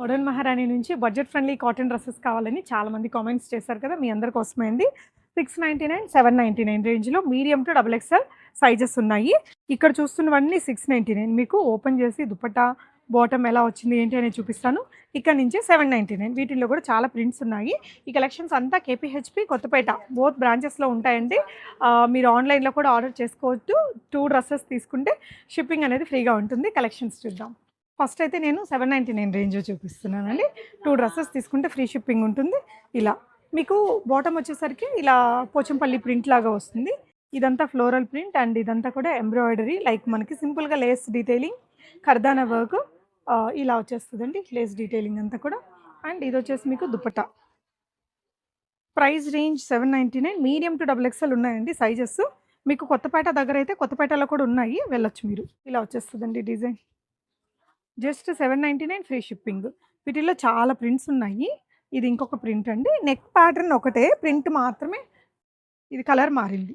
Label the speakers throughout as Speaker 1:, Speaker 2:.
Speaker 1: Modern మహారాణి నుంచి budget friendly cotton dresses కావాలని చాలామంది కామెంట్స్ చేశారు కదా, మీ అందరి కోసమే అండి. 699, 799 రేంజ్లో medium to double XL sizes ఉన్నాయి. ఇక్కడ చూస్తున్నవన్నీ 699. మీకు ఓపెన్ చేసి దుపట్టా బాటమ్ ఎలా వచ్చింది ఏంటి అనేది చూపిస్తాను. ఇక్కడ నుంచి 799. వీటిల్లో కూడా చాలా ప్రింట్స్ ఉన్నాయి. ఈ కలెక్షన్స్ అంతా కేపీహెచ్పి కొత్తపేట బోత్ బ్రాంచెస్లో ఉంటాయండి. మీరు ఆన్లైన్లో కూడా ఆర్డర్ చేసుకోవచ్చు. 2 డ్రెస్సెస్ తీసుకుంటే షిప్పింగ్ అనేది ఫ్రీగా ఉంటుంది. కలెక్షన్స్ చూద్దాం. ఫస్ట్ అయితే నేను 799 రేంజ్ చూపిస్తున్నానండి. 2 డ్రెస్సెస్ తీసుకుంటే ఫ్రీ షిప్పింగ్ ఉంటుంది. ఇలా మీకు బాటమ్ వచ్చేసరికి ఇలా పోచంపల్లి ప్రింట్ లాగా వస్తుంది. ఇదంతా ఫ్లోరల్ ప్రింట్ అండ్ ఇదంతా కూడా ఎంబ్రాయిడరీ, లైక్ మనకి సింపుల్గా లేస్ డీటెయిలింగ్, కర్దానా వర్క్ ఇలా వచ్చేస్తుందండి. లేస్ డీటెయిలింగ్ అంతా కూడా. అండ్ ఇది వచ్చేసి మీకు dupatta. Price range 799. Medium to double XL ఉన్నాయండి సైజెస్. మీకు కొత్తపేట దగ్గర అయితే కొత్తపేటలో కూడా ఉన్నాయి, వెళ్ళొచ్చు మీరు. ఇలా వచ్చేస్తుందండి డిజైన్. Just 799 free shipping. వీటిల్లో చాలా ప్రింట్స్ ఉన్నాయి. ఇది ఇంకొక ప్రింట్ అండి. నెక్ ప్యాటర్న్ ఒకటే, ప్రింట్ మాత్రమే ఇది కలర్ మారింది.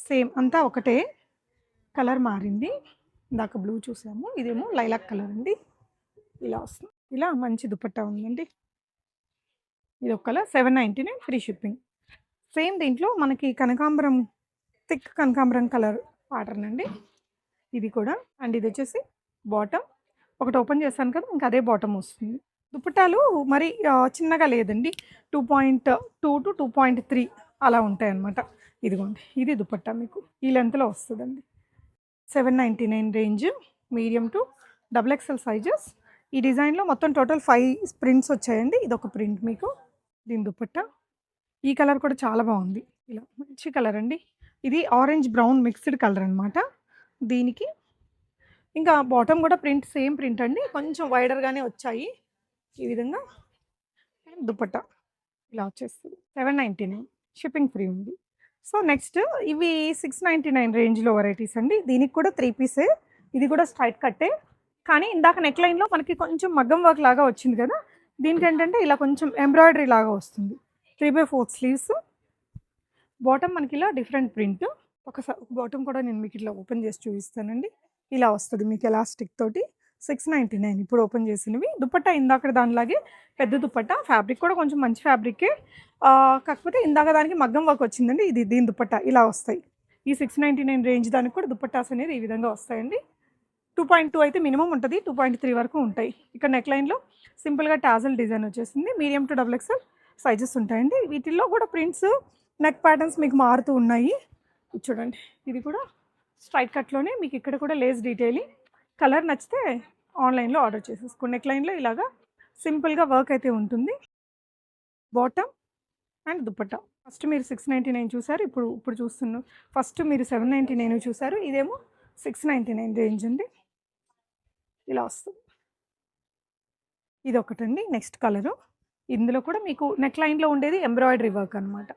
Speaker 1: సేమ్ అంతా ఒకటే, కలర్ మారింది. ఇందాక బ్లూ చూసాము, ఇదేమో లైలాక్ కలర్ అండి. ఇలా వస్తుంది. ఇలా మంచి దుపట్టా ఉందండి. ఇది ఒక కలర్. 799 free shipping. సేమ్ దీంట్లో మనకి కనకాంబరం, థిక్ కనకాంబరం కలర్ ప్యాటర్న్ అండి ఇది కూడా. అండ్ ఇది వచ్చేసి బాటమ్. ఒకటి ఓపెన్ చేశాను కదా, ఇంకా అదే బాటమ్ వస్తుంది. దుపట్టాలు మరి చిన్నగా లేదండి, 2.2 to 2.3 అలా ఉంటాయి అన్నమాట. ఇదిగోండి, ఇది దుపట్టా మీకు ఈ లెంత్లో వస్తుందండి. 799 range, medium to double XL sizes. ఈ డిజైన్లో మొత్తం టోటల్ 5 ప్రింట్స్ వచ్చాయండి. ఇదొక ప్రింట్ మీకు, దీని దుపట్టా. ఈ కలర్ కూడా చాలా బాగుంది. ఇలా మంచి కలర్ అండి. ఇది ఆరెంజ్ బ్రౌన్ మిక్స్డ్ కలర్ అనమాట. దీనికి ఇంకా బాటమ్ కూడా ప్రింట్ సేమ్ ప్రింట్ అండి, కొంచెం వైడర్గానే వచ్చాయి ఈ విధంగా. దుపట్టా ఇలా వచ్చేస్తుంది. 799 షిప్పింగ్ ఫ్రీ ఉంది. సో నెక్స్ట్ ఇవి 699 రేంజ్లో వెరైటీస్ అండి. దీనికి కూడా 3 పీసే. ఇది కూడా స్ట్రైట్ కట్టే, కానీ ఇందాక నెక్ లైన్లో మనకి కొంచెం మగ్గం వర్క్ లాగా వచ్చింది కదా, దీనికి ఏంటంటే ఇలా కొంచెం ఎంబ్రాయిడరీ లాగా వస్తుంది. 3/4 స్లీవ్స్. బాటమ్ మనకి ఇలా డిఫరెంట్ ప్రింట్. ఒకసారి బాటమ్ కూడా నేను మీకు ఇట్లా ఓపెన్ చేసి చూపిస్తానండి. ఇలా వస్తుంది మీకు ఎలాస్టిక్ తోటి. 699 ఇప్పుడు ఓపెన్ చేసినవి. దుపట్టా ఇందాక దానిలాగే పెద్ద దుపట్టా. ఫ్యాబ్రిక్ కూడా కొంచెం మంచి ఫ్యాబ్రికే, కాకపోతే ఇందాక దానికి మగ్గం వర్క్ వచ్చిందండి. ఇది దీని దుపట్టా ఇలా వస్తాయి. ఈ 699 రేంజ్ దానికి కూడా దుపట్టాస్ అనేది ఈ విధంగా వస్తాయండి. 2.2 అయితే మినిమం ఉంటుంది, 2.3 వరకు ఉంటాయి. ఇక్కడ నెక్ లైన్లో సింపుల్గా టాజల్ డిజైన్ వచ్చేసింది. Medium to double XL sizes ఉంటాయండి. వీటిల్లో కూడా ప్రింట్స్, నెక్ ప్యాటర్న్స్ మీకు మారుతూ ఉన్నాయి. చూడండి, ఇది కూడా స్ట్రైట్ కట్లోనే మీకు ఇక్కడ కూడా లేస్ డీటెయిలింగ్. కలర్ నచ్చితే ఆన్లైన్లో ఆర్డర్ చేసేసుకోండి. నెక్ లైన్లో ఇలాగా సింపుల్గా వర్క్ అయితే ఉంటుంది. Bottom and dupatta. ఫస్ట్ మీరు 699 చూసారు, ఇప్పుడు చూస్తున్నారు. ఫస్ట్ మీరు 799 చూసారు, ఇదేమో 699 రేంజ్ అండి. ఇలా వస్తుంది. ఇది ఒకటండి. Next colour. ఇందులో కూడా మీకు నెక్ లైన్లో ఉండేది ఎంబ్రాయిడరీ వర్క్ అనమాట,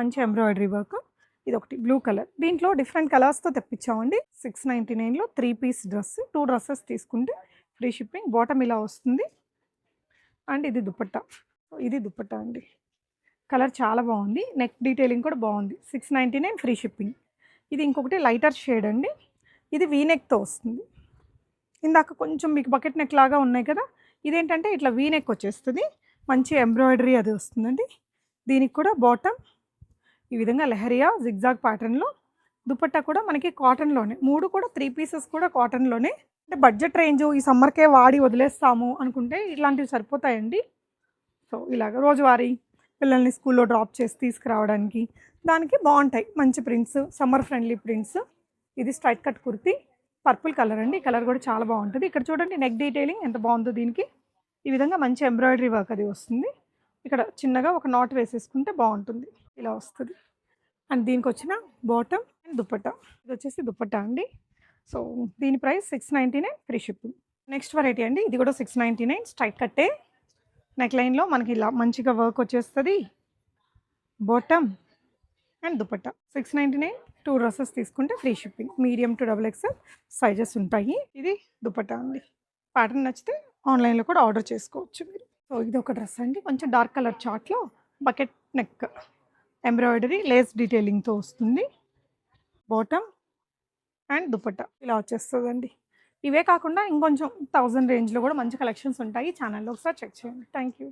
Speaker 1: మంచి ఎంబ్రాయిడరీ వర్క్. ఇది ఒకటి బ్లూ కలర్. దీంట్లో డిఫరెంట్ కలర్స్తో తెప్పించామండి. 699లో 3 పీస్ డ్రెస్. 2 డ్రెస్సెస్ తీసుకుంటే ఫ్రీ షిప్పింగ్. బాటమ్ ఇలా వస్తుంది. అండ్ ఇది దుపట్టా. ఇది దుపట్టా అండి. కలర్ చాలా బాగుంది, నెక్ డీటెయిలింగ్ కూడా బాగుంది. 699 ఫ్రీ షిప్పింగ్. ఇది ఇంకొకటి లైటర్ షేడ్ అండి. ఇది వీనెక్తో వస్తుంది. ఇందాక కొంచెం మీకు బకెట్ నెక్ లాగా ఉన్నాయి కదా, ఇదేంటంటే ఇట్లా వీనెక్ వచ్చేస్తుంది. మంచి ఎంబ్రాయిడరీ అది వస్తుందండి. దీనికి కూడా బాటమ్ ఈ విధంగా లెహరియా జిగ్జాగ్ ప్యాటర్న్లో. దుపట్టా కూడా మనకి కాటన్లోనే. 3 కూడా 3 పీసెస్ కూడా కాటన్లోనే. అంటే బడ్జెట్ రేంజ్, ఈ సమ్మర్కే వాడి వదిలేస్తాము అనుకుంటే ఇట్లాంటివి సరిపోతాయండి. సో ఇలాగ రోజువారీ పిల్లల్ని స్కూల్లో డ్రాప్ చేసి తీసుకురావడానికి దానికి బాగుంటాయి. మంచి ప్రింట్స్, సమ్మర్ ఫ్రెండ్లీ ప్రింట్స్. ఇది straight cut kurti, purple colour అండి. కలర్ కూడా చాలా బాగుంటుంది. ఇక్కడ చూడండి నెక్ డీటెయిలింగ్ ఎంత బాగుందో దీనికి. ఈ విధంగా మంచి ఎంబ్రాయిడరీ వర్క్ అది వస్తుంది. ఇక్కడ చిన్నగా ఒక నాట్ వేసేసుకుంటే బాగుంటుంది. ఇలా వస్తుంది. అండ్ దీనికి వచ్చిన బాటమ్ అండ్ దుపట్టా. ఇది వచ్చేసి దుపట్టా అండి. సో దీని price 699 free shipping. Next variety అండి. ఇది కూడా 699 స్ట్రైట్ కట్టే. నెక్ లైన్లో మనకి ఇలా మంచిగా వర్క్ వచ్చేస్తుంది. Bottom and dupatta. 699 2 డ్రెస్సెస్ తీసుకుంటే free shipping. Medium to double XL sizes ఉంటాయి. ఇది దుపట్టా అండి. ప్యాటర్న్ నచ్చితే ఆన్లైన్లో కూడా ఆర్డర్ చేసుకోవచ్చు మీరు. సో ఇది ఒక డ్రెస్ అండి, కొంచెం డార్క్ కలర్ చార్ట్లో బకెట్ నెక్, ఎంబ్రాయిడరీ లేస్ డీటెయిలింగ్తో వస్తుంది. బాటమ్ అండ్ దుపట్టా ఇలా వచ్చేస్తుందండి. ఇవే కాకుండా ఇంకొంచెం 1000 రేంజ్లో కూడా మంచి కలెక్షన్స్ ఉంటాయి. ఛానల్లో ఒకసారి చెక్ చేయండి. Thank you.